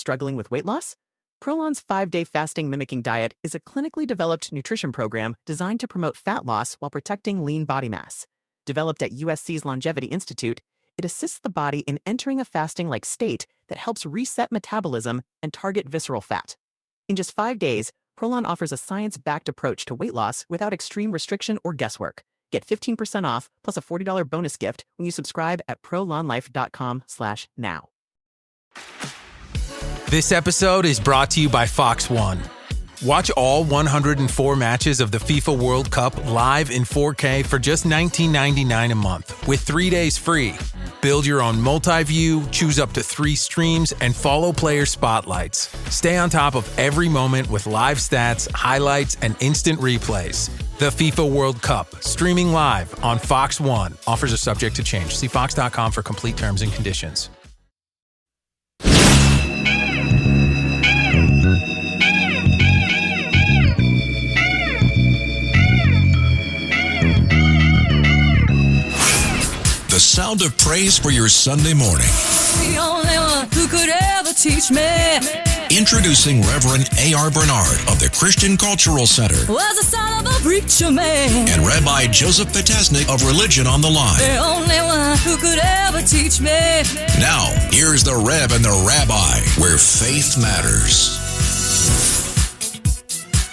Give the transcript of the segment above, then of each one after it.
Struggling with weight loss? Prolon's 5-day fasting mimicking diet is a clinically developed nutrition program designed to promote fat loss while protecting lean body mass. Developed at USC's Longevity Institute, it assists the body in entering a fasting-like state that helps reset metabolism and target visceral fat. In just 5 days, Prolon offers a science-backed approach to weight loss without extreme restriction or guesswork. Get 15% off plus a $40 bonus gift when you subscribe at prolonlife.com/now. This episode is brought to you by Fox One. Watch all 104 matches of the FIFA World Cup live in 4K for just $19.99 a month with 3 days free. Build your own multi-view, choose up to 3 streams, and follow player spotlights. Stay on top of every moment with live stats, highlights, and instant replays. The FIFA World Cup, streaming live on Fox One. Offers are subject to change. See fox.com for complete terms and conditions. The sound of praise for your Sunday morning. The only one who could ever teach me. Introducing Reverend A.R. Bernard of the Christian Cultural Center. Was the son of a preacher man. And Rabbi Joseph Peteznic of Religion on the Line. The only one who could ever teach me. Now, here's the Rev and the Rabbi, where faith matters.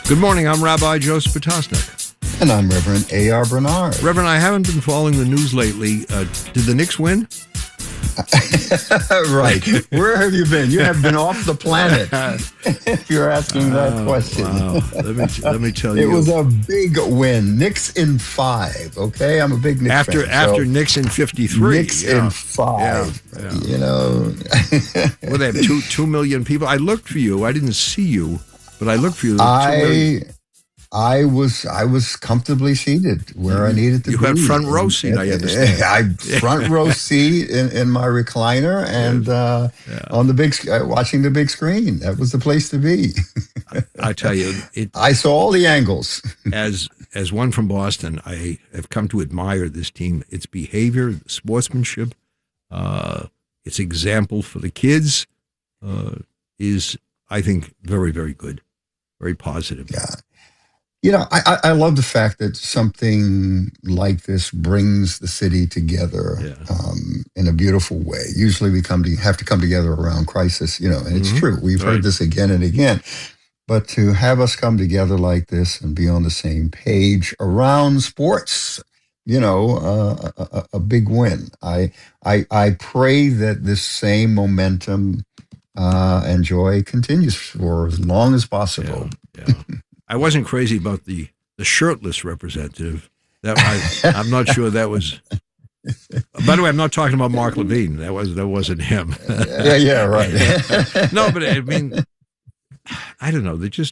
Good morning, I'm Rabbi Joseph Peteznic. And I'm Reverend A.R. Bernard. Reverend, I haven't been following the news lately. Did the Knicks win? Right. Where have you been? You have been off the planet, if you're asking that question. Wow. Let me tell you. It was a big win. Knicks in 5, okay? I'm a big Knicks fan. After Knicks in 53. Knicks in 5, Yeah. you know. Well, they have 2 million people. I looked for you. I didn't see you, but I looked for you. I was comfortably seated where I needed to be. You had front row seat, I understand. Front row seat in my recliner and on the big watching the big screen. That was the place to be. I tell you, I saw all the angles. As one from Boston, I have come to admire this team. Its behavior, sportsmanship, its example for the kids is, I think, very, very good, very positive. Yeah. You know, I love the fact that something like this brings the city together in a beautiful way. Usually we have to come together around crisis, you know, and it's true. We've heard this again and again. But to have us come together like this and be on the same page around sports, you know, a big win. I pray that this same momentum and joy continues for as long as possible. Yeah. I wasn't crazy about the shirtless representative. I'm not sure that was. By the way, I'm not talking about Mark Levine. That wasn't him. Yeah, right. No, but I mean, I don't know. There's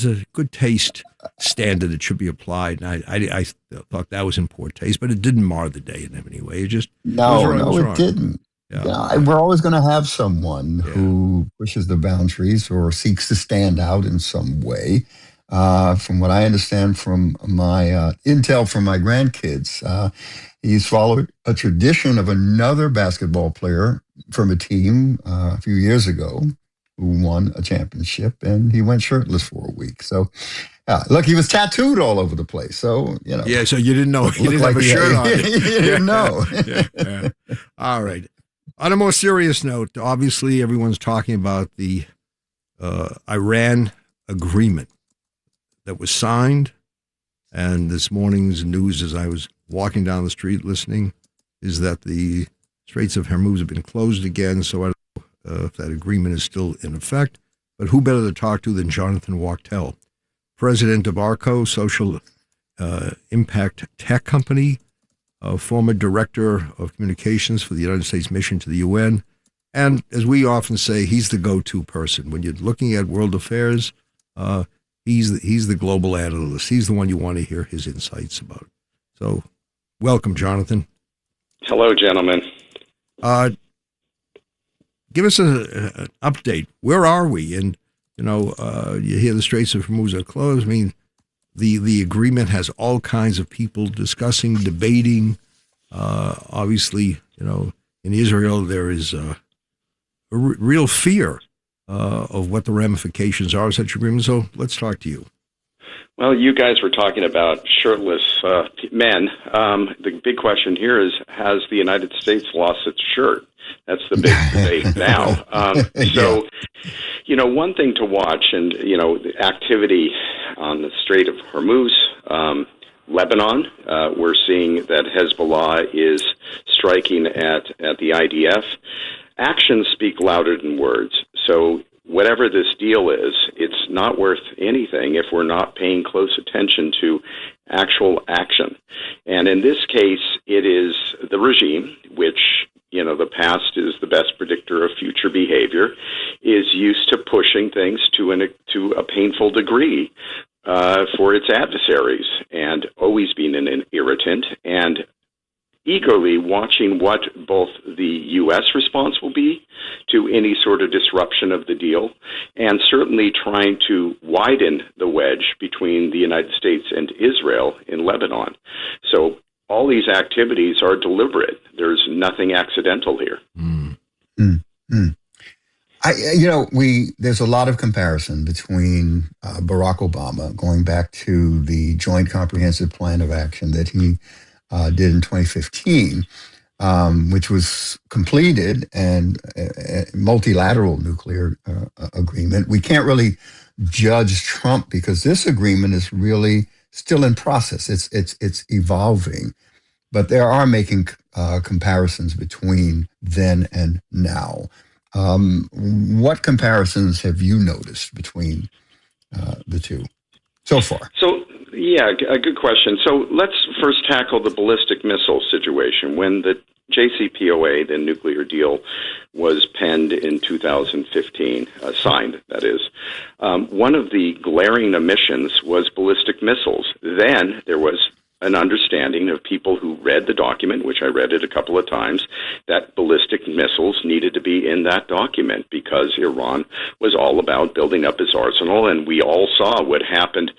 a good taste standard that should be applied, and I thought that was in poor taste, but it didn't mar the day in any way. It just it didn't. Yeah. You know, we're always going to have someone who pushes the boundaries or seeks to stand out in some way. From what I understand from my intel from my grandkids, he's followed a tradition of another basketball player from a team a few years ago who won a championship, and he went shirtless for a week. So, look, he was tattooed all over the place. So, you know. Yeah, so you didn't know. He didn't have a shirt on. You didn't know. Yeah. All right. On a more serious note, obviously everyone's talking about the Iran agreement that was signed, and this morning's news as I was walking down the street listening is that the Straits of Hormuz have been closed again, so I don't know if that agreement is still in effect, but who better to talk to than Jonathan Wachtel, president of ARCO, Social Impact Tech Company, former director of communications for the United States mission to the UN, and as we often say, he's the go-to person. When you're looking at world affairs, he's the global analyst. He's the one you want to hear his insights about. So, welcome, Jonathan. Hello, gentlemen. Give us an update. Where are we? And, you know, you hear the Straits of Hormuz are closed. I mean, the agreement has all kinds of people discussing, debating. Obviously, you know, in Israel, there is a real fear of what the ramifications are of such agreements. So let's talk to you. Well, you guys were talking about shirtless men. The big question here is, has the United States lost its shirt? That's the big debate now. So, one thing to watch, and, the activity on the Strait of Hormuz, Lebanon, we're seeing that Hezbollah is striking at the IDF. Actions speak louder than words. So whatever this deal is, it's not worth anything if we're not paying close attention to actual action. And in this case, it is the regime, which, the past is the best predictor of future behavior, is used to pushing things to a painful degree for its adversaries, and always being an irritant, and eagerly watching what both the U.S. response will be to any sort of disruption of the deal, and certainly trying to widen the wedge between the United States and Israel in Lebanon. So all these activities are deliberate. There's nothing accidental here. There's a lot of comparison between Barack Obama, going back to the Joint Comprehensive Plan of Action that he did in 2015, which was completed, and a multilateral nuclear agreement. We can't really judge Trump because this agreement is really still in process. It's evolving, but there are making comparisons between then and now. What comparisons have you noticed between the two so far? So, a good question. So let's first tackle the ballistic missile situation. When the JCPOA, the nuclear deal, was penned in 2015, signed, that is, one of the glaring omissions was ballistic missiles. Then there was an understanding of people who read the document, which I read it a couple of times, that ballistic missiles needed to be in that document because Iran was all about building up its arsenal, and we all saw what happened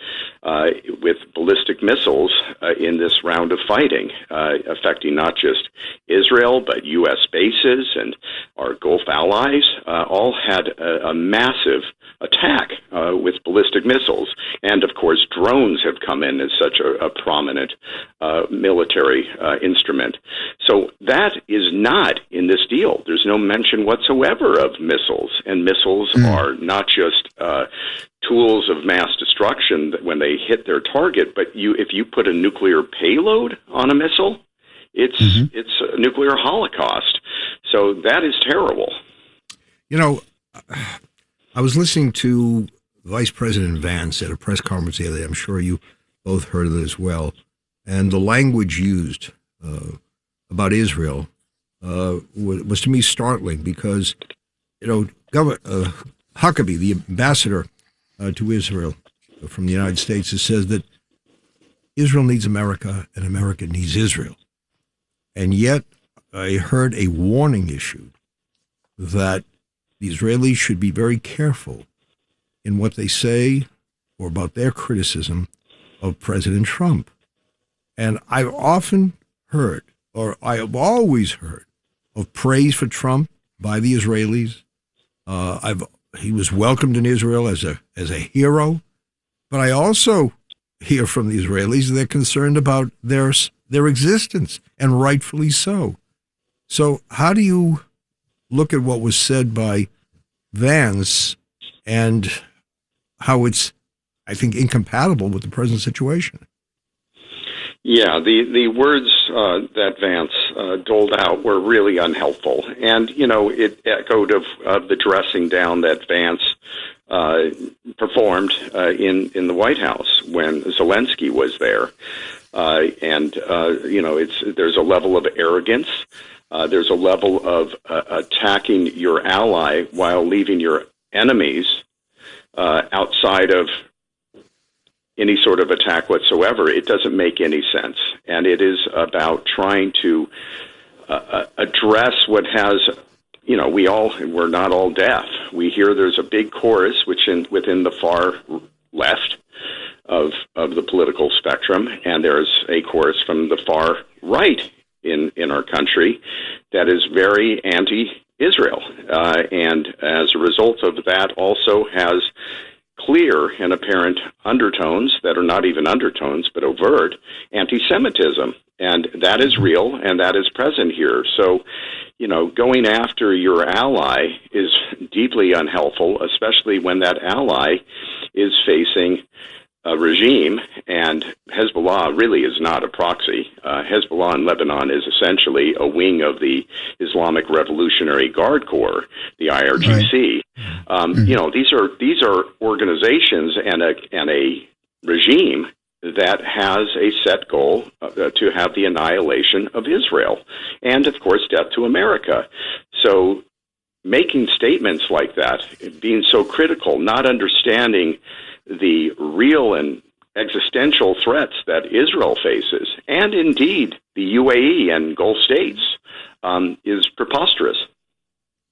with ballistic missiles in this round of fighting, affecting not just Israel, but U.S. bases and our Gulf allies, all had a massive attack with ballistic missiles. And, of course, drones have come in as such a prominent military instrument. So that is not in this deal. There's no mention whatsoever of missiles. And missiles are not just tools of mass destruction when they hit their target, but if you put a nuclear payload on a missile, it's a nuclear holocaust. So that is terrible. I was listening to Vice President Vance at a press conference the other day. I'm sure you both heard of it as well. And the language used about Israel was to me startling because, Governor Huckabee, the ambassador to Israel from the United States, has said that Israel needs America and America needs Israel. And yet I heard a warning issued that the Israelis should be very careful in what they say or about their criticism of President Trump. And I've often heard, or I have always heard, of praise for Trump by the Israelis. He was welcomed in Israel as a hero, but I also hear from the Israelis they're concerned about their existence, and rightfully so. So how do you look at what was said by Vance and how it's, I think, incompatible with the present situation? Yeah, the words that Vance doled out were really unhelpful. And, it echoed of the dressing down that Vance performed in the White House when Zelensky was there. There's a level of arrogance. There's a level of attacking your ally while leaving your enemies outside of any sort of attack whatsoever. It doesn't make any sense. And it is about trying to address what has, we're not all deaf. We hear there's a big chorus within the far left of the political spectrum, and there's a chorus from the far right in our country that is very Israel. And as a result of that, also has clear and apparent undertones that are not even undertones, but overt anti-Semitism. And that is real, and that is present here. So, going after your ally is deeply unhelpful, especially when that ally is facing a regime, and Hezbollah really is not a proxy. Hezbollah in Lebanon is essentially a wing of the Islamic Revolutionary Guard Corps, the IRGC. Right. These are organizations and a regime that has a set goal to have the annihilation of Israel, and of course death to America. So making statements like that, being so critical, not understanding the real and existential threats that Israel faces, and indeed the UAE and Gulf states, is preposterous.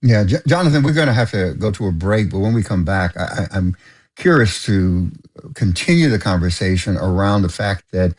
Yeah, Jonathan, we're going to have to go to a break, but when we come back, I'm curious to continue the conversation around the fact that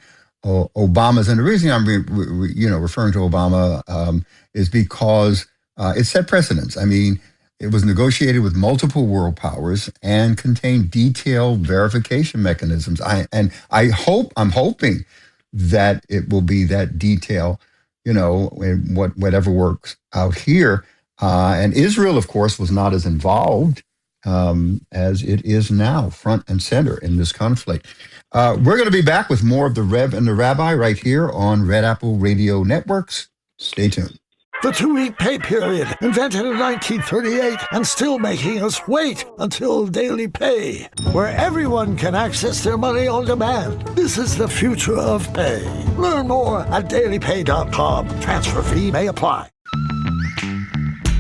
Obama's, and the reason I'm referring to Obama is because it set precedents. I mean, it was negotiated with multiple world powers and contained detailed verification mechanisms. I'm hoping that it will be that detail, in whatever works out here. And Israel, of course, was not as involved as it is now, front and center in this conflict. We're going to be back with more of the Rev and the Rabbi right here on Red Apple Radio Networks. Stay tuned. The 2-week pay period, invented in 1938 and still making us wait until daily pay, where everyone can access their money on demand. This is the future of pay. Learn more at dailypay.com. Transfer fee may apply.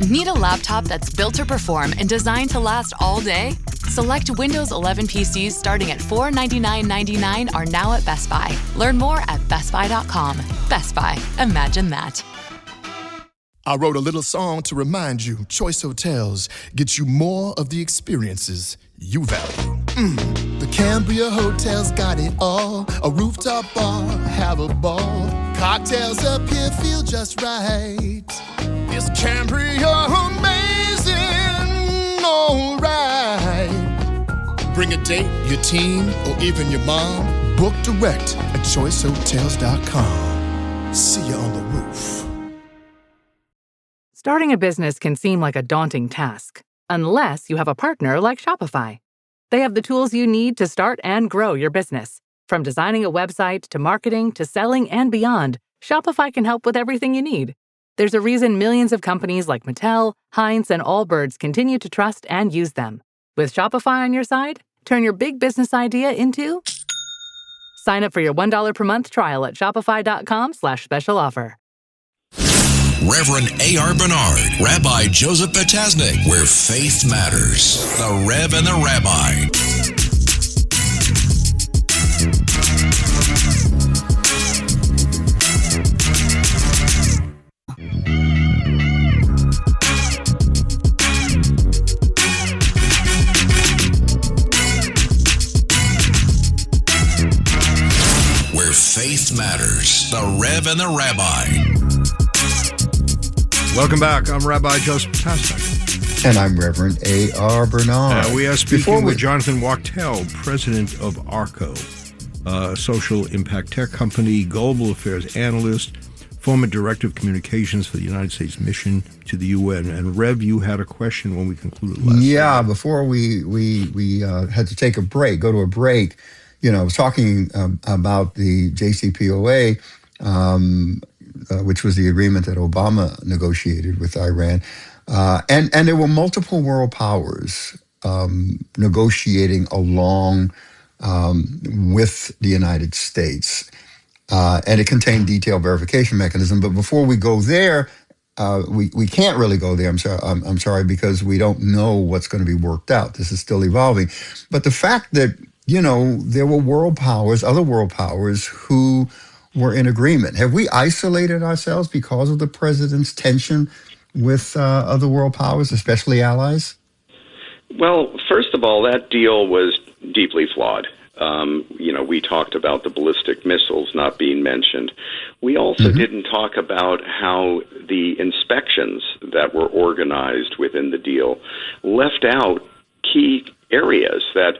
Need a laptop that's built to perform and designed to last all day? Select Windows 11 PCs starting at $499.99 are now at Best Buy. Learn more at bestbuy.com. Best Buy. Imagine that. I wrote a little song to remind you, Choice Hotels get you more of the experiences you value. The Cambria Hotel's got it all. A rooftop bar, have a ball. Cocktails up here feel just right. Is Cambria amazing? All right. Bring a date, your team, or even your mom. Book direct at choicehotels.com. See you on the roof. Starting a business can seem like a daunting task, unless you have a partner like Shopify. They have the tools you need to start and grow your business. From designing a website to marketing to selling and beyond, Shopify can help with everything you need. There's a reason millions of companies like Mattel, Heinz, and Allbirds continue to trust and use them. With Shopify on your side, turn your big business idea into... Sign up for your $1 per month trial at shopify.com/special offer. Reverend A.R. Bernard, Rabbi Joseph Peteznic, where faith matters. The Rev and the Rabbi. Where faith matters. The Rev and the Rabbi. Welcome back. I'm Rabbi Joseph Peteznic. And I'm Reverend A.R. Bernard. We are speaking with Jonathan Wachtel, president of ARCO, a social impact tech company, global affairs analyst, former director of communications for the United States mission to the UN. And Rev, you had a question when we concluded last night. Before we had to take a break, go to a break, I was talking about the JCPOA, which was the agreement that Obama negotiated with Iran. And there were multiple world powers negotiating along with the United States. And it contained detailed verification mechanism. But before we go there, we can't really go there. I'm sorry, because we don't know what's going to be worked out. This is still evolving. But the fact that, there were world powers, other world powers who were in agreement. Have we isolated ourselves because of the president's tension with other world powers, especially allies? Well, first of all, that deal was deeply flawed. We talked about the ballistic missiles not being mentioned. We also didn't talk about how the inspections that were organized within the deal left out key areas that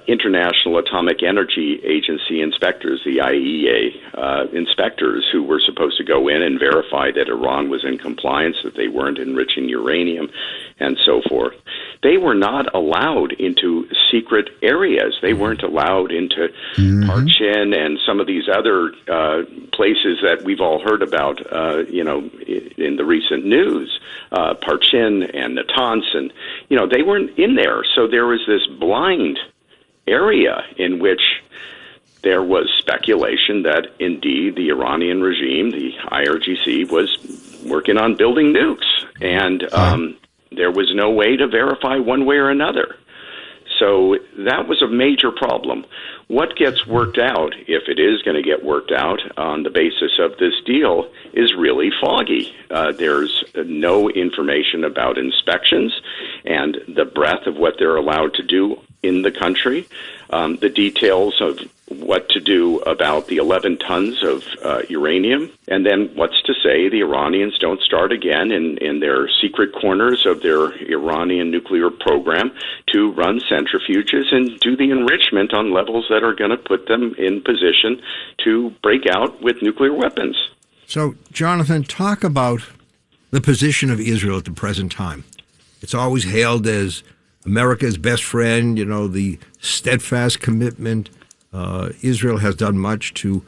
International Atomic Energy Agency inspectors, the IAEA inspectors, who were supposed to go in and verify that Iran was in compliance, that they weren't enriching uranium, and so forth. They were not allowed into secret areas. They weren't allowed into Parchin and some of these other places that we've all heard about, in the recent news. Parchin and Natanz, and they weren't in there. So there was this blind area in which there was speculation that indeed the Iranian regime, the IRGC, was working on building nukes, and there was no way to verify one way or another. So that was a major problem. What gets worked out, if it is going to get worked out on the basis of this deal, is really foggy. There's no information about inspections and the breadth of what they're allowed to do in the country, the details of what to do about the 11 tons of uranium, and then what's to say the Iranians don't start again in their secret corners of their Iranian nuclear program to run centrifuges and do the enrichment on levels that are going to put them in position to break out with nuclear weapons. So, Jonathan, talk about the position of Israel at the present time. It's always hailed as America's best friend, the steadfast commitment. Israel has done much to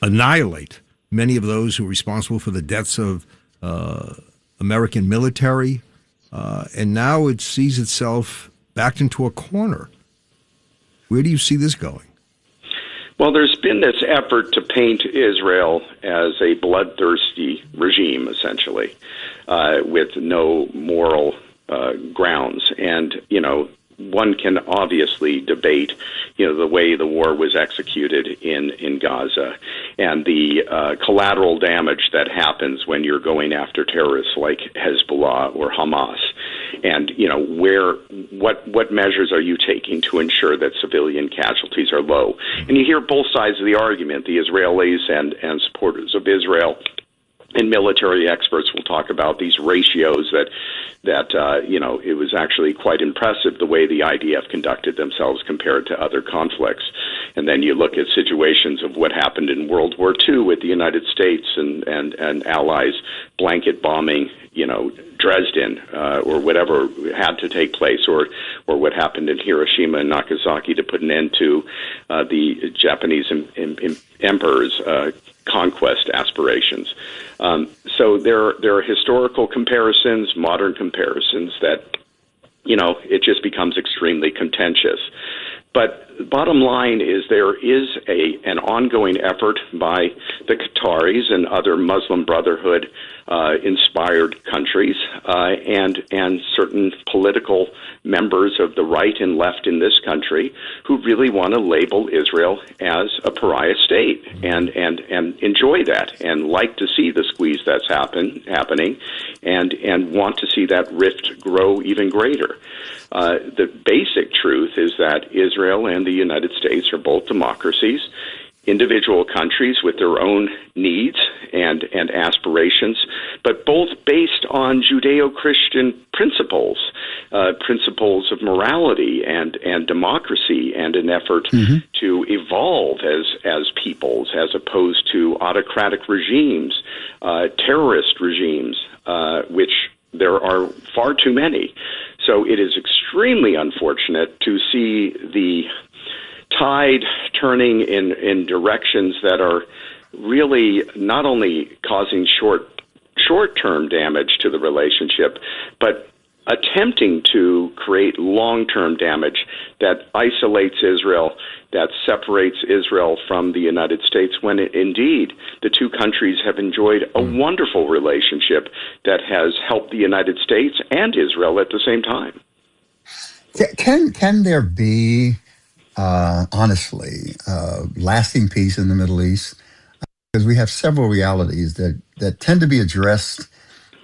annihilate many of those who are responsible for the deaths of American military, and now it sees itself backed into a corner. Where do you see this going? Well, there's been this effort to paint Israel as a bloodthirsty regime, essentially, with no moral grounds. And, one can obviously debate, the way the war was executed in Gaza and the collateral damage that happens when you're going after terrorists like Hezbollah or Hamas. And, what measures are you taking to ensure that civilian casualties are low? And you hear both sides of the argument, the Israelis and supporters of Israel. And military experts will talk about these ratios that it was actually quite impressive the way the IDF conducted themselves compared to other conflicts. And then you look at situations of what happened in World War II with the United States and allies blanket bombing, Dresden or whatever had to take place, or what happened in Hiroshima and Nagasaki to put an end to the Japanese emperor's conquest aspirations. So there are historical comparisons, modern comparisons that, it just becomes extremely contentious. But bottom line is there is an ongoing effort by the Qataris and other Muslim Brotherhood inspired countries and certain political members of the right and left in this country who really want to label Israel as a pariah state and enjoy that and like to see the squeeze that's happening and want to see that rift grow even greater. The basic truth is that Israel and the United States are both democracies, individual countries with their own needs and aspirations, but both based on Judeo-Christian principles of morality and democracy and an effort to evolve as peoples as opposed to autocratic regimes, terrorist regimes, which there are far too many. So it is extremely unfortunate to see the tide turning in directions that are really not only causing short-term damage to the relationship, but attempting to create long-term damage that isolates Israel, that separates Israel from the United States, when indeed the two countries have enjoyed a wonderful relationship that has helped the United States and Israel at the same time. Can there be, honestly, lasting peace in the Middle East? Because we have several realities that tend to be addressed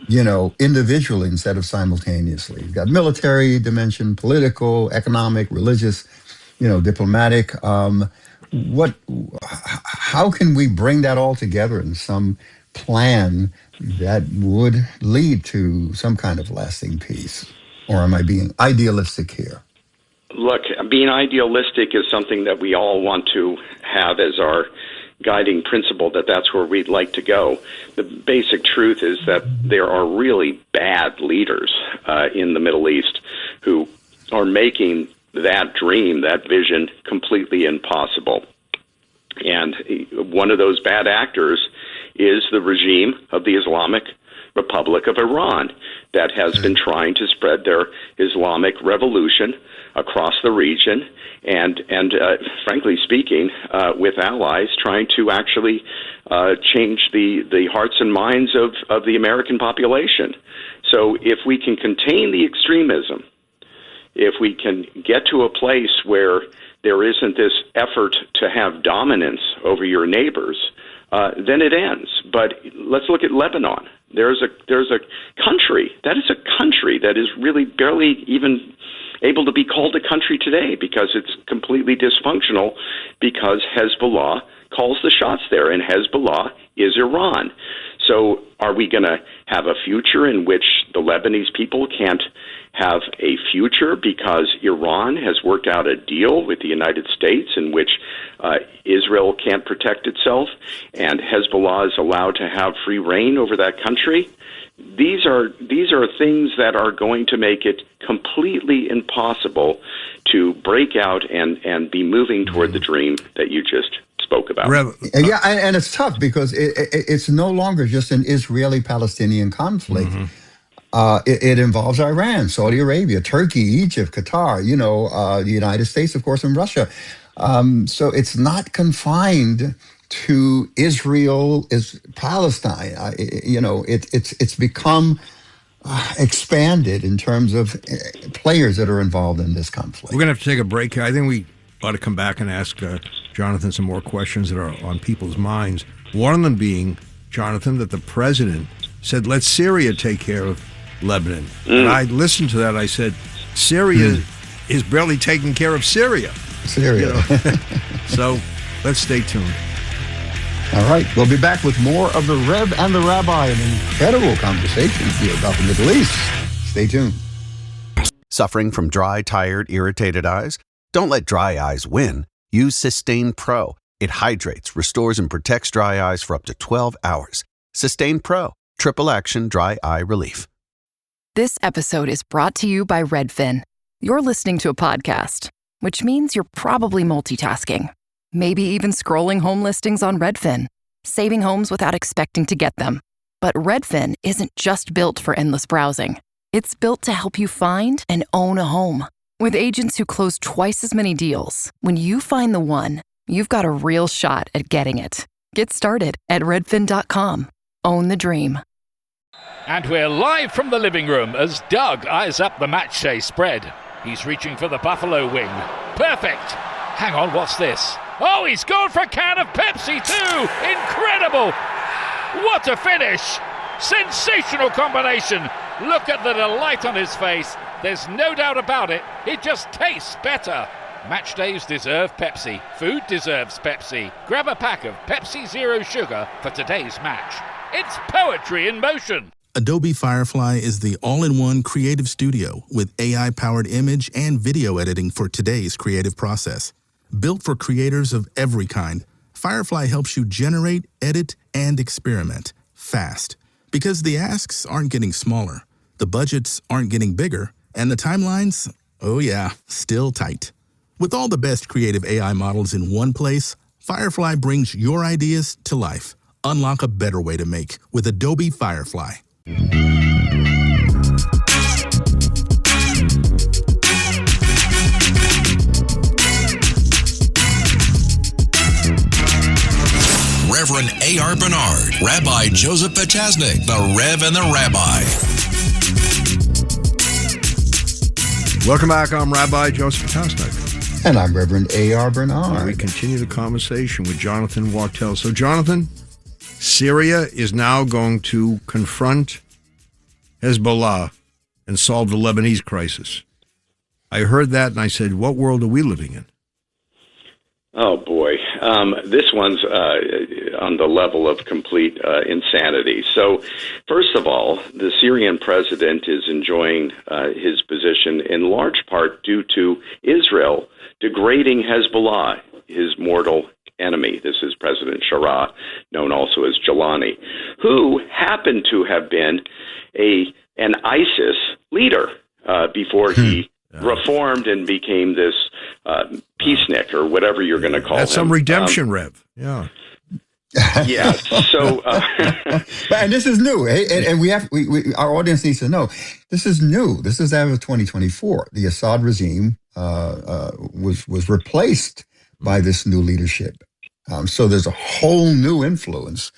individually instead of simultaneously. You've got military dimension, political, economic, religious, diplomatic. How can we bring that all together in some plan that would lead to some kind of lasting peace? Or am I being idealistic here? Look, being idealistic is something that we all want to have as our guiding principle, that's where we'd like to go. The basic truth is that there are really bad leaders in the Middle East who are making that dream, that vision, completely impossible. And one of those bad actors is the regime of the Islamic Republic of Iran that has been trying to spread their Islamic revolution across the region and frankly speaking, with allies trying to actually change the hearts and minds of the American population. So if we can contain the extremism, if we can get to a place where there isn't this effort to have dominance over your neighbors, then it ends. But let's look at Lebanon. There's a country that is really barely even able to be called a country today because it's completely dysfunctional because Hezbollah calls the shots there, and Hezbollah is Iran. So are we going to have a future in which the Lebanese people can't have a future because Iran has worked out a deal with the United States in which Israel can't protect itself and Hezbollah is allowed to have free reign over that country? These are things that are going to make it completely impossible to break out and be moving toward the dream that you just spoke about. Yeah, and it's tough because it's no longer just an Israeli-Palestinian conflict. Mm-hmm. It involves Iran, Saudi Arabia, Turkey, Egypt, Qatar, the United States, of course, and Russia. So it's not confined to Israel, is Palestine. It's become expanded in terms of players that are involved in this conflict. We're going to have to take a break here. I think we ought to come back and ask Jonathan some more questions that are on people's minds. One of them being, Jonathan, that the president said, let Syria take care of Lebanon. And I listened to that. I said, Syria is barely taking care of Syria. So let's stay tuned. All right, we'll be back with more of the Rev and the Rabbi, an incredible conversation here about the Middle East. Stay tuned. Suffering from dry, tired, irritated eyes? Don't let dry eyes win. Use Sustain Pro. It hydrates, restores, and protects dry eyes for up to 12 hours. Sustain Pro. Triple action dry eye relief. This episode is brought to you by Redfin. You're listening to a podcast, which means you're probably multitasking. Maybe even scrolling home listings on Redfin, saving homes without expecting to get them. But Redfin isn't just built for endless browsing. It's built to help you find and own a home. With agents who close twice as many deals, when you find the one, you've got a real shot at getting it. Get started at redfin.com. Own the dream. And we're live from the living room as Doug eyes up the matchday spread. He's reaching for the buffalo wing. Perfect! Hang on, what's this? Oh, he's gone for a can of Pepsi too! Incredible! What a finish! Sensational combination! Look at the delight on his face. There's no doubt about it. It just tastes better. Match days deserve Pepsi. Food deserves Pepsi. Grab a pack of Pepsi Zero Sugar for today's match. It's poetry in motion. Adobe Firefly is the all-in-one creative studio with AI-powered image and video editing for today's creative process. Built for creators of every kind, Firefly helps you generate, edit, and experiment fast. Because the asks aren't getting smaller, the budgets aren't getting bigger, and the timelines, oh yeah, still tight. With all the best creative AI models in one place, Firefly brings your ideas to life. Unlock a better way to make with Adobe Firefly. Reverend A.R. Bernard, Rabbi Joseph Peteznic, the Rev and the Rabbi. Welcome back. I'm Rabbi Joseph Peteznic. And I'm Reverend A.R. Bernard. We continue the conversation with Jonathan Wartell. So, Jonathan, Syria is now going to confront Hezbollah and solve the Lebanese crisis. I heard that and I said, what world are we living in? Oh, boy. This one's on the level of complete insanity. So, first of all, the Syrian president is enjoying his position in large part due to Israel degrading Hezbollah, his mortal enemy. This is President Shara, known also as Jalani, who happened to have been an ISIS leader before he reformed and became this peacenik, or whatever you're going to call him. That's some redemption, Rev. Yeah. Yeah. So, and this is new, and we our audience needs to know this is new. This is as of 2024. The Assad regime was replaced by this new leadership. So there's a whole new influence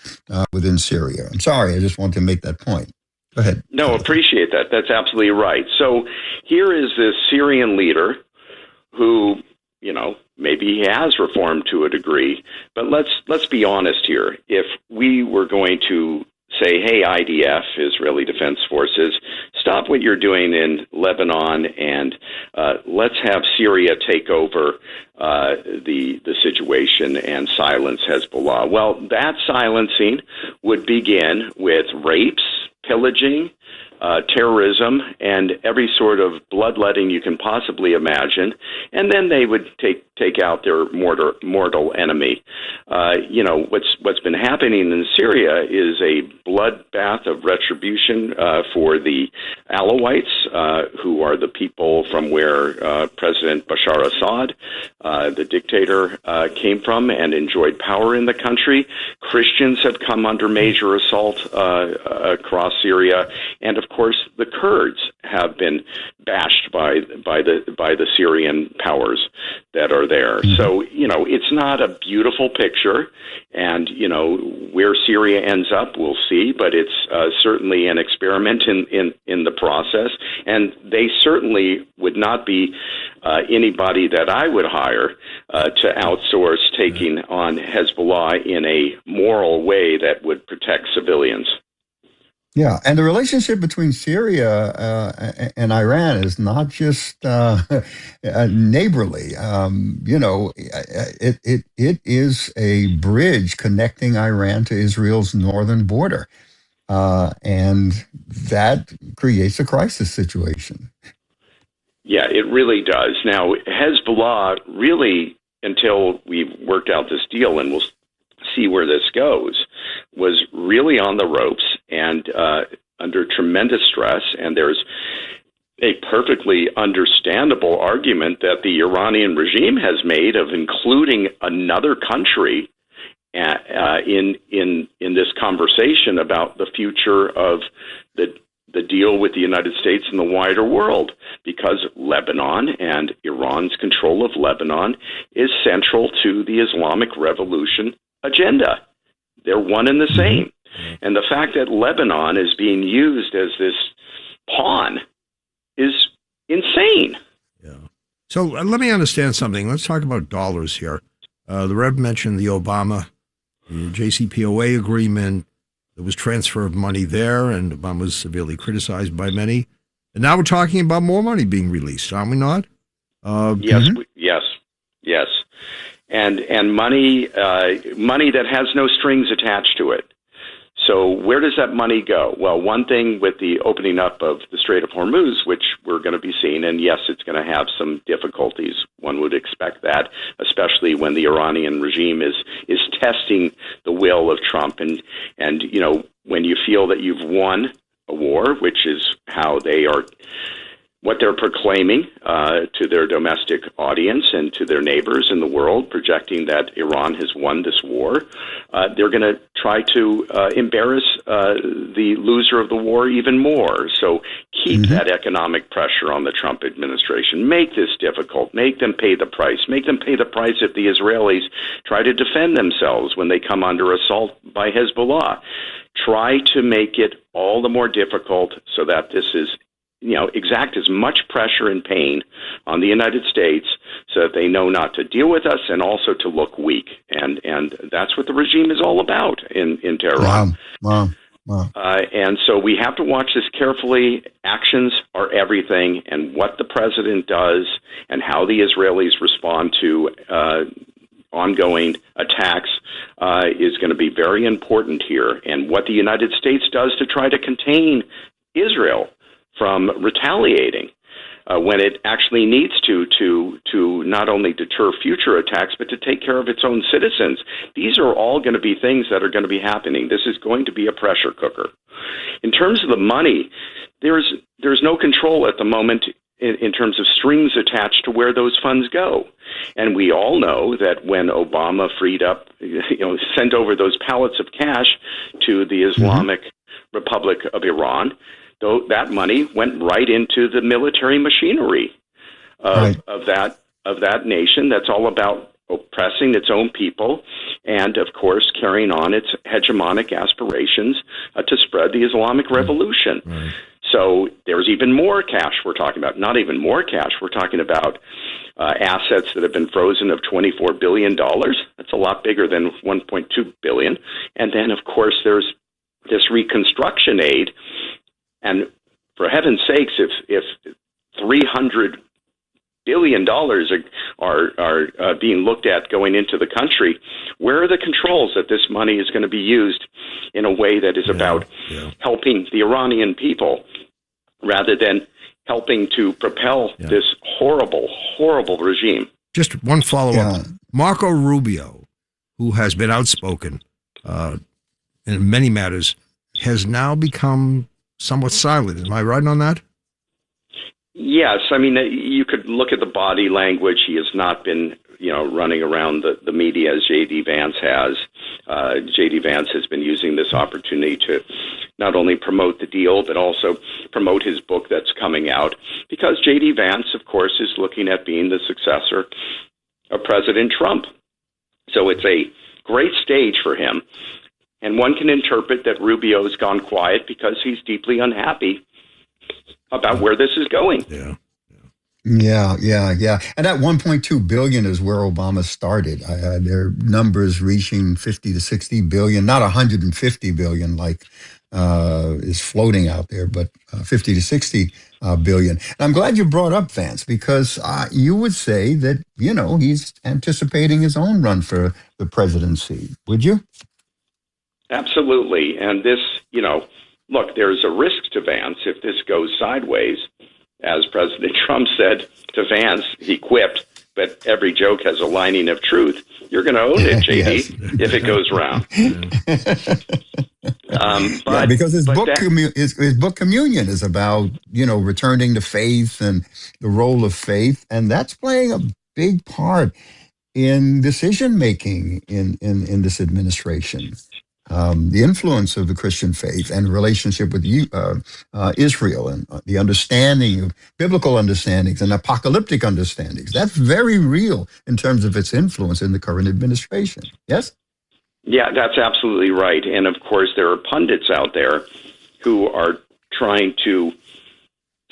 within Syria. I'm sorry, I just wanted to make that point. Go ahead. No, appreciate that. That's absolutely right. So here is this Syrian leader who, maybe he has reformed to a degree, but let's be honest here. If we were going to say, hey, IDF, Israeli Defense Forces, stop what you're doing in Lebanon and let's have Syria take over the situation and silence Hezbollah. Well, that silencing would begin with rapes, pillaging, terrorism, and every sort of bloodletting you can possibly imagine, and then they would take out their mortal enemy. What's been happening in Syria is a bloodbath of retribution for the Alawites, who are the people from where President Bashar Assad, the dictator, came from and enjoyed power in the country. Christians have come under major assault across Syria, and of course the Kurds have been bashed by the Syrian powers that are there. So it's not a beautiful picture, and where Syria ends up, we'll see. But it's certainly an experiment in the process, and they certainly would not be anybody that I would hire to outsource taking on Hezbollah in a moral way that would protect civilians. Yeah, and the relationship between Syria and Iran is not just neighborly. It is a bridge connecting Iran to Israel's northern border, and that creates a crisis situation. Yeah, it really does. Now, Hezbollah really, until we've worked out this deal, and we'll see where this goes, was really on the ropes and under tremendous stress. And there's a perfectly understandable argument that the Iranian regime has made of including another country in this conversation about the future of the deal with the United States and the wider world, because Lebanon and Iran's control of Lebanon is central to the Islamic Revolution agenda. They're one and the same. And the fact that Lebanon is being used as this pawn is insane. Yeah. So let me understand something. Let's talk about dollars here. The Rev mentioned the Obama, the JCPOA agreement. There was transfer of money there, and Obama was severely criticized by many. And now we're talking about more money being released, aren't we not? Yes. And money that has no strings attached to it. So where does that money go? Well, one thing with the opening up of the Strait of Hormuz, which we're going to be seeing, and yes, it's going to have some difficulties. One would expect that, especially when the Iranian regime is testing the will of Trump. And when you feel that you've won a war, which is how they are, what they're proclaiming to their domestic audience and to their neighbors in the world, projecting that Iran has won this war, they're going to try to embarrass the loser of the war even more. So keep that economic pressure on the Trump administration. Make this difficult. Make them pay the price. Make them pay the price if the Israelis try to defend themselves when they come under assault by Hezbollah. Try to make it all the more difficult so that this is exact as much pressure and pain on the United States so that they know not to deal with us and also to look weak. And that's what the regime is all about in Tehran. Wow. Wow. And so we have to watch this carefully. Actions are everything, and what the president does and how the Israelis respond to ongoing attacks is going to be very important here. And what the United States does to try to contain Israel from retaliating when it actually needs to not only deter future attacks, but to take care of its own citizens. These are all going to be things that are going to be happening. This is going to be a pressure cooker. In terms of the money, there's no control at the moment in terms of strings attached to where those funds go. And we all know that when Obama sent over those pallets of cash to the Islamic Republic of Iran, though that money went right into the military machinery of that nation that's all about oppressing its own people and, of course, carrying on its hegemonic aspirations to spread the Islamic Revolution. So there's even more cash we're talking about. Not even more cash. We're talking about assets that have been frozen of $24 billion. That's a lot bigger than $1.2 billion. And then, of course, there's this reconstruction aid. And for heaven's sakes, if $300 billion are being looked at going into the country, where are the controls that this money is going to be used in a way that is about helping the Iranian people rather than helping to propel this horrible, horrible regime? Just one follow-up. Marco Rubio, who has been outspoken in many matters, has now become somewhat silent. Am I right on that? Yes. I mean, you could look at the body language. He has not been, running around the media as J.D. Vance has. J.D. Vance has been using this opportunity to not only promote the deal, but also promote his book that's coming out, because J.D. Vance, of course, is looking at being the successor of President Trump. So it's a great stage for him. And one can interpret that Rubio has gone quiet because he's deeply unhappy about where this is going. Yeah. And that 1.2 billion is where Obama started. There are numbers reaching 50 to 60 billion, not 150 billion like is floating out there, but 50 to 60 billion. And I'm glad you brought up Vance, because you would say that, he's anticipating his own run for the presidency. Would you? Absolutely. And this, look, there's a risk to Vance if this goes sideways. As President Trump said to Vance, he quipped, but every joke has a lining of truth. You're going to own it, JD, if it goes round. Because his book Communion is about, returning to faith and the role of faith. And that's playing a big part in decision-making in this administration. The influence of the Christian faith and relationship with Israel and the understanding of biblical understandings and apocalyptic understandings. That's very real in terms of its influence in the current administration. Yes? Yeah, that's absolutely right. And of course, there are pundits out there who are trying to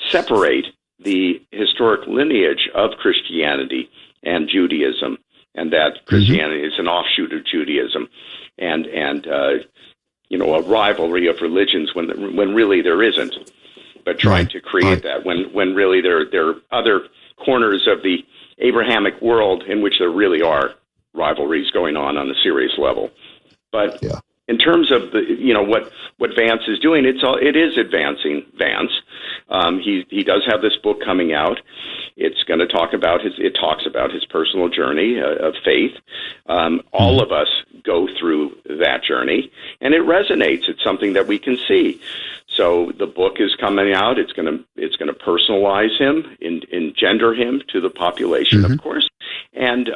separate the historic lineage of Christianity and Judaism, and that Christianity is an offshoot of Judaism. And a rivalry of religions when really there isn't, but trying to create that when really there are other corners of the Abrahamic world in which there really are rivalries going on a serious level. But in terms of what Vance is doing, it is advancing Vance. He does have this book coming out. It's going to talks about his personal journey of faith. All of us go through that journey, and it resonates. It's something that we can see. So the book is coming out. It's going to personalize him, engender him to the population, of course. And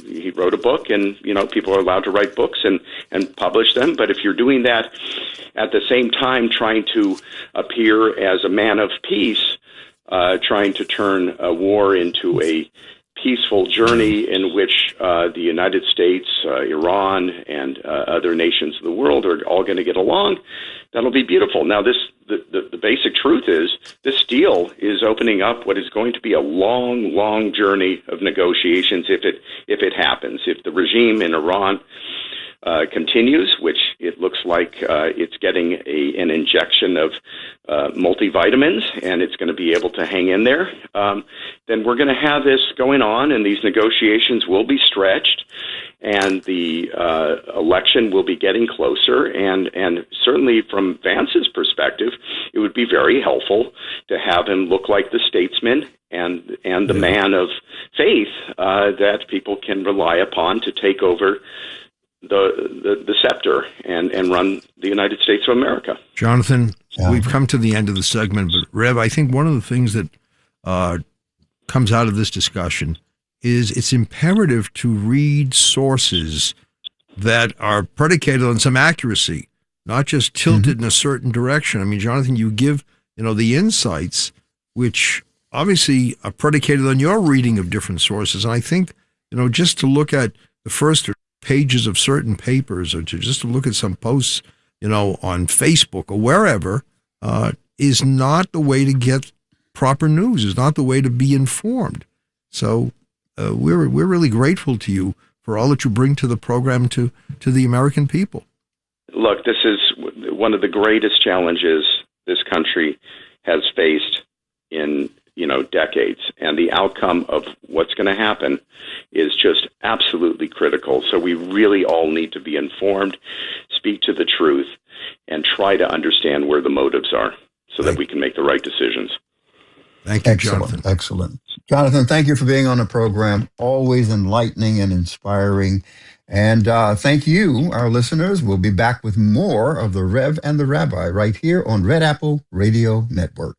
he wrote a book, and people are allowed to write books and publish them. But if you're doing that at the same time trying to appear as a man of peace, trying to turn a war into a peaceful journey in which the United States, Iran, and other nations of the world are all going to get along, that'll be beautiful. Now, the basic truth is this deal is opening up what is going to be a long, long journey of negotiations if it happens. If the regime in Iran continues, which it looks like it's getting an injection of multivitamins, and it's going to be able to hang in there, then we're going to have this going on, and these negotiations will be stretched, and the election will be getting closer, and certainly from Vance's perspective, it would be very helpful to have him look like the statesman and the man of faith that people can rely upon to take over the scepter and run the United States of America. Jonathan, we've come to the end of the segment, but Rev, I think one of the things that comes out of this discussion is it's imperative to read sources that are predicated on some accuracy, not just tilted in a certain direction. I mean, Jonathan, you give, the insights, which obviously are predicated on your reading of different sources. And I think, just to look at the first pages of certain papers or just to look at some posts, on Facebook or wherever, is not the way to get proper news, is not the way to be informed. So we're really grateful to you for all that you bring to the program to the American people. Look, this is one of the greatest challenges this country has faced in decades, and the outcome of what's going to happen is just absolutely critical. So we really all need to be informed, speak to the truth, and try to understand where the motives are so that we can make the right decisions. Thank you, Jonathan. Excellent. Jonathan, thank you for being on the program. Always enlightening and inspiring. And thank you, our listeners. We'll be back with more of the Rev and the Rabbi right here on Red Apple Radio Network.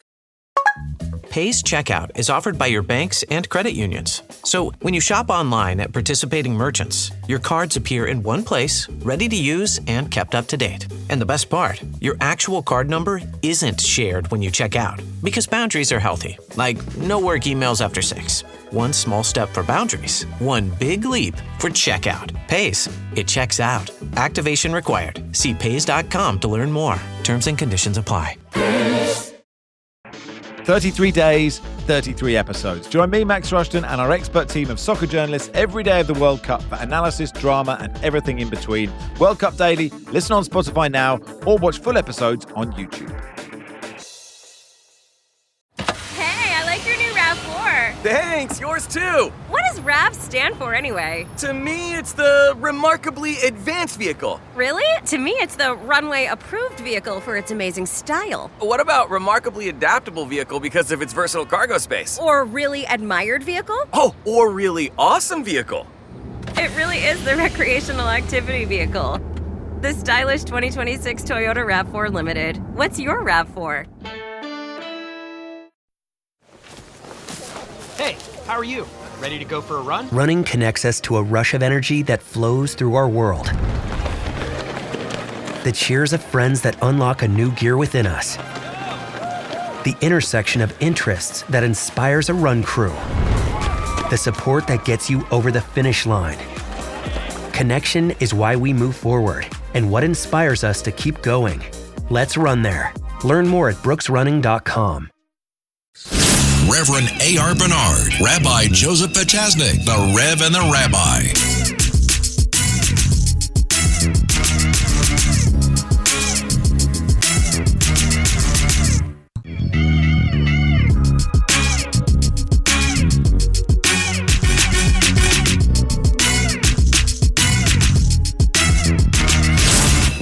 Pay's checkout is offered by your banks and credit unions. So when you shop online at participating merchants, your cards appear in one place, ready to use and kept up to date. And the best part, your actual card number isn't shared when you check out, because boundaries are healthy, like no work emails after 6. One small step for boundaries, one big leap for checkout. Pay's, it checks out. Activation required. See Pays.com to learn more. Terms and conditions apply. 33 days, 33 episodes. Join me, Max Rushton, and our expert team of soccer journalists every day of the World Cup for analysis, drama, and everything in between. World Cup Daily, listen on Spotify now, or watch full episodes on YouTube. Hey, I like your new RAV4. Thanks, yours too. What does RAV stand for anyway? To me, it's the Remarkably Advanced Vehicle. Really? To me, it's the Runway Approved Vehicle for its amazing style. What about Remarkably Adaptable Vehicle because of its versatile cargo space? Or Really Admired Vehicle? Oh, or Really Awesome Vehicle. It really is the Recreational Activity Vehicle. The stylish 2026 Toyota RAV4 Limited. What's your RAV4? Hey, how are you? Ready to go for a run? Running connects us to a rush of energy that flows through our world. The cheers of friends that unlock a new gear within us. The intersection of interests that inspires a run crew. The support that gets you over the finish line. Connection is why we move forward and what inspires us to keep going. Let's run there. Learn more at brooksrunning.com. Reverend A.R. Bernard, Rabbi Joseph Peteznic, the Rev and the Rabbi.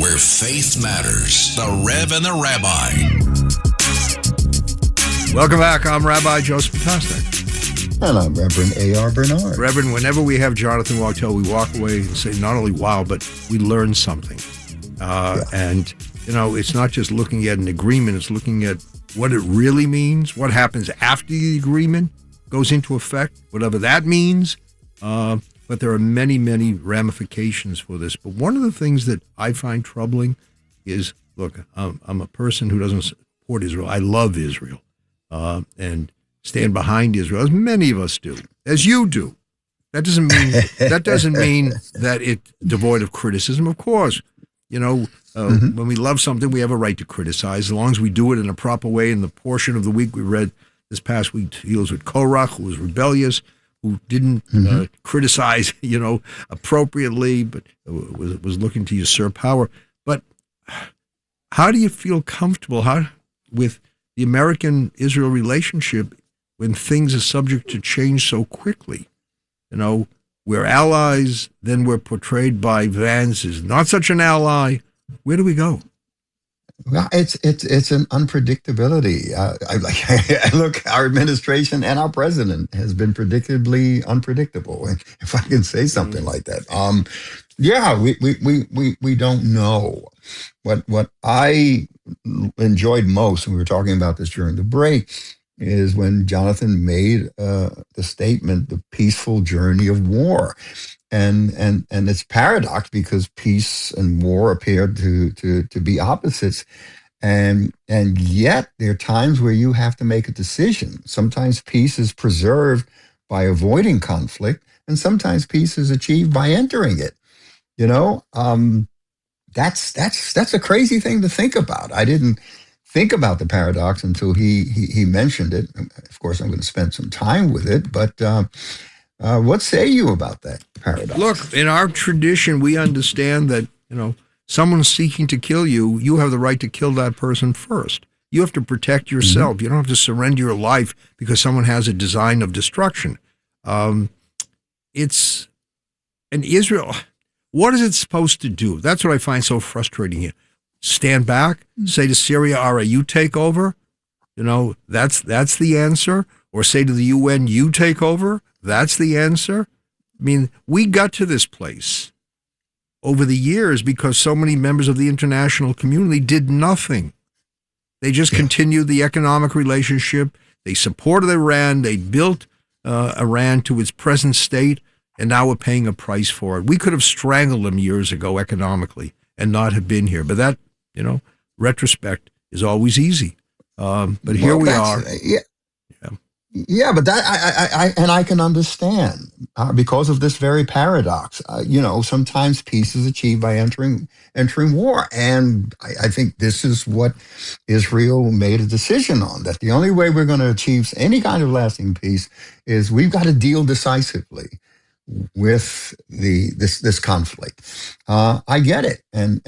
Where faith matters, the Rev and the Rabbi. Welcome back. I'm Rabbi Joseph Peteznic. And I'm Reverend A.R. Bernard. Reverend, whenever we have Jonathan Wachtel, we walk away and say not only wow, but we learn something. And, it's not just looking at an agreement, it's looking at what it really means, what happens after the agreement goes into effect, whatever that means. But there are many, many ramifications for this. But one of the things that I find troubling is, look, I'm a person who doesn't support Israel. I love Israel. And stand behind Israel, as many of us do, as you do. That doesn't mean that it's devoid of criticism. Of course, When we love something, we have a right to criticize, as long as we do it in a proper way. And the portion of the week we read this past week deals with Korach, who was rebellious, who didn't criticize, appropriately, but was looking to usurp power. But how do you feel comfortable with the American-Israel relationship when things are subject to change so quickly? We're allies, then we're portrayed by Vance as not such an ally. Where do we go? Well, it's an unpredictability. Look, our administration and our president has been predictably unpredictable, if I can say something like that. We don't know. What I enjoyed most, and we were talking about this during the break, is when Jonathan made the statement, the peaceful journey of war. And it's paradox because peace and war appear to be opposites. And yet there are times where you have to make a decision. Sometimes peace is preserved by avoiding conflict, and sometimes peace is achieved by entering it. That's a crazy thing to think about. I didn't think about the paradox until he mentioned it. Of course, I'm going to spend some time with it, but what say you about that paradox? Look, in our tradition, we understand that, someone seeking to kill you, you have the right to kill that person first. You have to protect yourself. You don't have to surrender your life because someone has a design of destruction. It's an Israel. What is it supposed to do? That's what I find so frustrating here. Stand back, say to Syria, all right, you take over. That's the answer. Or say to the UN, you take over. That's the answer. I mean, we got to this place over the years because so many members of the international community did nothing. They just continued the economic relationship. They supported Iran. They built Iran to its present state, and now we're paying a price for it. We could have strangled them years ago economically and not have been here. But that, retrospect is always easy. But here we are. Yeah, but that I can understand because of this very paradox. Sometimes peace is achieved by entering war, and I think this is what Israel made a decision on. That the only way we're going to achieve any kind of lasting peace is we've got to deal decisively with this conflict. I get it, and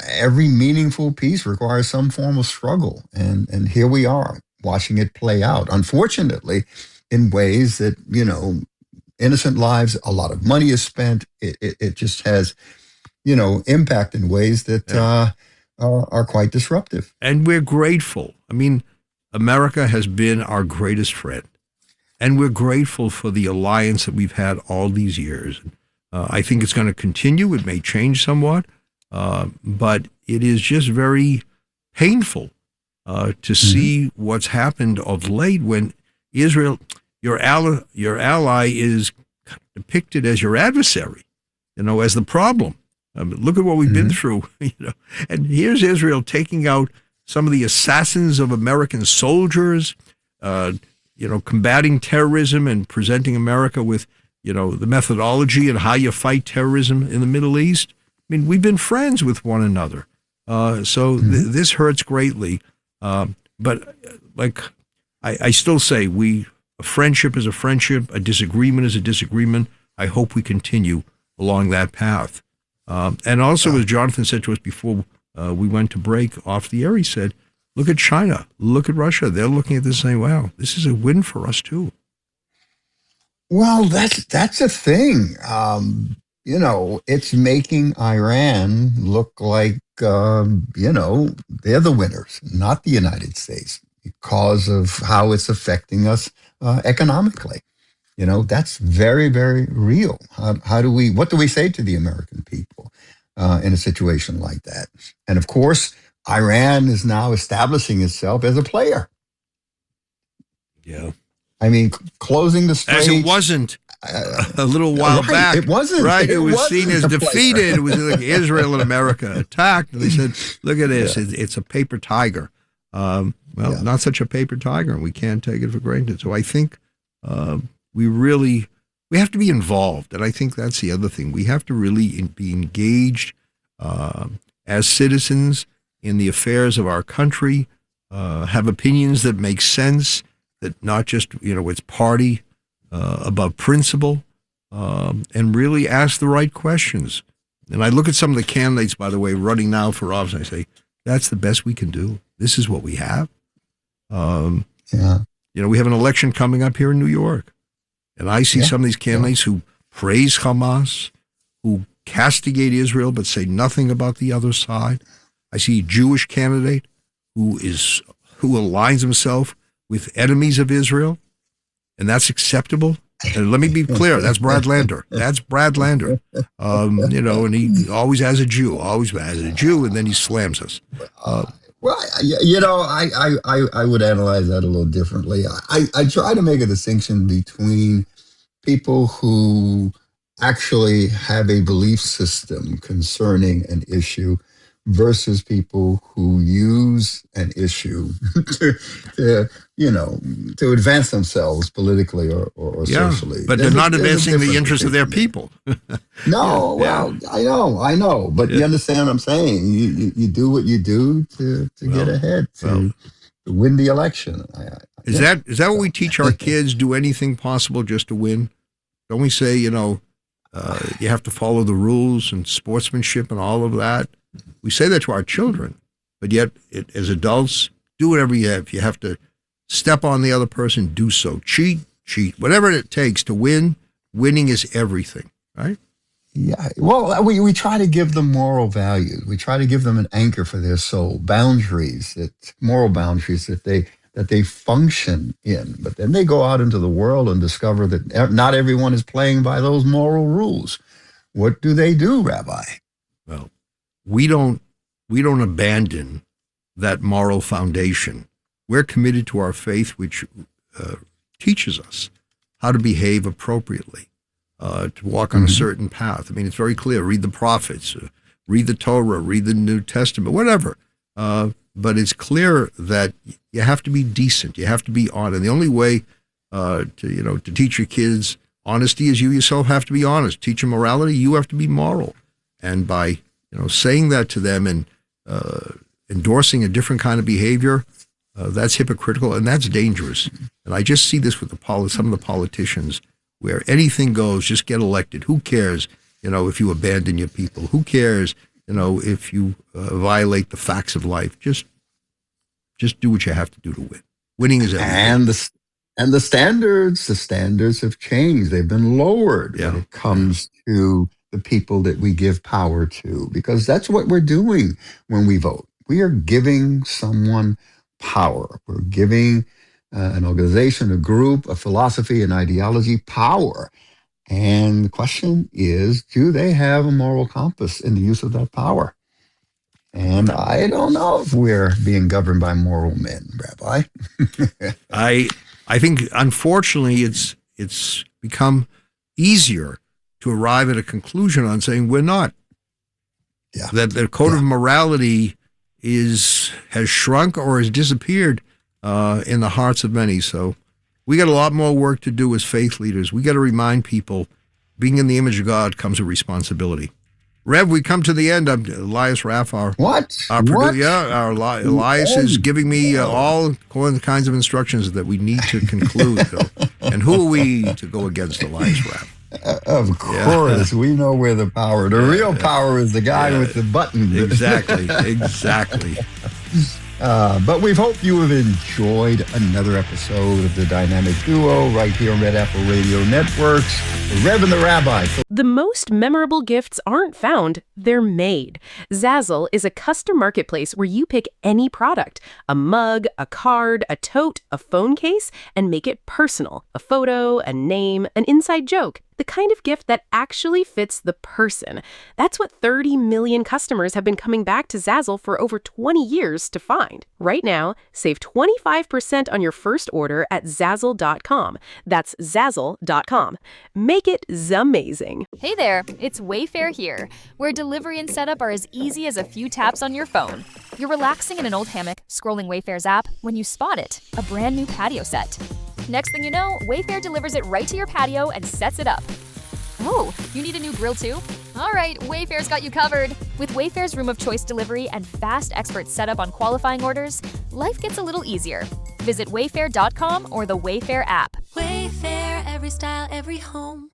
every meaningful peace requires some form of struggle, and here we are, watching it play out, unfortunately, in ways that, innocent lives, a lot of money is spent. It just has, impact in ways that are quite disruptive. And we're grateful. I mean, America has been our greatest friend. And we're grateful for the alliance that we've had all these years. I think it's going to continue. It may change somewhat, but it is just very painful to see what's happened of late when Israel, your ally is depicted as your adversary, as the problem. Look at what we've been through, And here's Israel taking out some of the assassins of American soldiers, combating terrorism and presenting America with, the methodology and how you fight terrorism in the Middle East. I mean, we've been friends with one another. So this hurts greatly. But like I still say, a friendship is a friendship, a disagreement is a disagreement. I hope we continue along that path. And also, as Jonathan said to us before we went to break off the air, he said, look at China, look at Russia. They're looking at this saying, wow, this is a win for us too. Well, that's a thing. It's making Iran look like, they're the winners, not the United States, because of how it's affecting us economically. That's very, very real. What do we say to the American people in a situation like that? And of course, Iran is now establishing itself as a player. Yeah. I mean, closing the Straits. As it wasn't a little while back. It wasn't. Right. It was seen as defeated. It was like Israel and America attacked. And they said, look at this. Yeah. It's a paper tiger. Not such a paper tiger, and we can't take it for granted. So I think we have to be involved. And I think that's the other thing. We have to really be engaged as citizens in the affairs of our country, have opinions that make sense, that not just, it's party above principle, and really ask the right questions. And I look at some of the candidates, by the way, running now for office, and I say, that's the best we can do. This is what we have. We have an election coming up here in New York. And I see some of these candidates who praise Hamas, who castigate Israel but say nothing about the other side. I see a Jewish candidate who aligns himself with enemies of Israel, and that's acceptable. And let me be clear, that's Brad Lander. That's Brad Lander. And he always has a Jew, and then he slams us. I would analyze that a little differently. I try to make a distinction between people who actually have a belief system concerning an issue versus people who use an issue to advance themselves politically or socially. But they're not advancing the interests of their people. No, I know. But you understand what I'm saying. You do what you do to get ahead, to win the election. Is that what we teach our kids? Do anything possible just to win? Don't we say, you have to follow the rules and sportsmanship and all of that? We say that to our children, but yet as adults, do whatever you have. If you have to step on the other person, do so. Cheat, whatever it takes to win. Winning is everything, right? Yeah. Well, we try to give them moral values. We try to give them an anchor for their soul, moral boundaries that they function in. But then they go out into the world and discover that not everyone is playing by those moral rules. What do they do, Rabbi? Well, we don't abandon that moral foundation. We're committed to our faith, which teaches us how to behave appropriately, to walk on a certain path. I mean, it's very clear. Read the prophets, read the Torah, read the New Testament, whatever. But it's clear that you have to be decent. You have to be honest. And the only way to teach your kids honesty is you yourself have to be honest. Teach them morality. You have to be moral. And by saying that to them and endorsing a different kind of behavior, that's hypocritical and that's dangerous. And I just see this with some of the politicians, where anything goes, just get elected. Who cares, if you abandon your people? Who cares, if you violate the facts of life? Just do what you have to do to win. Winning is everything. And the standards have changed. They've been lowered when it comes to the people that we give power to, because that's what we're doing when we vote. We are giving someone power. We're giving an organization, a group, a philosophy, an ideology power. And the question is, do they have a moral compass in the use of that power? And I don't know if we're being governed by moral men, Rabbi. I think, unfortunately, it's become easier to arrive at a conclusion on saying we're not. Yeah. That the code of morality has shrunk or has disappeared in the hearts of many. So we got a lot more work to do as faith leaders. We got to remind people, being in the image of God comes a responsibility. Rev, we come to the end. Elias Raff, Elias is giving me all kinds of instructions that we need to conclude. And who are we to go against Elias Raff? Of course, we know where the power. The real power is the guy with the button. Exactly. But we hope you have enjoyed another episode of the Dynamic Duo right here on Red Apple Radio Networks. Rev and the Rabbi. The most memorable gifts aren't found, they're made. Zazzle is a custom marketplace where you pick any product, a mug, a card, a tote, a phone case, and make it personal. A photo, a name, an inside joke. The kind of gift that actually fits the person. That's what 30 million customers have been coming back to Zazzle for over 20 years to find. Right now, save 25% on your first order at Zazzle.com. That's Zazzle.com. Make it zamazing. Hey there, it's Wayfair here, where delivery and setup are as easy as a few taps on your phone. You're relaxing in an old hammock, scrolling Wayfair's app, when you spot it, a brand new patio set. Next thing you know, Wayfair delivers it right to your patio and sets it up. Oh, you need a new grill too? All right, Wayfair's got you covered. With Wayfair's room of choice delivery and fast expert setup on qualifying orders, life gets a little easier. Visit wayfair.com or the Wayfair app. Wayfair, every style, every home.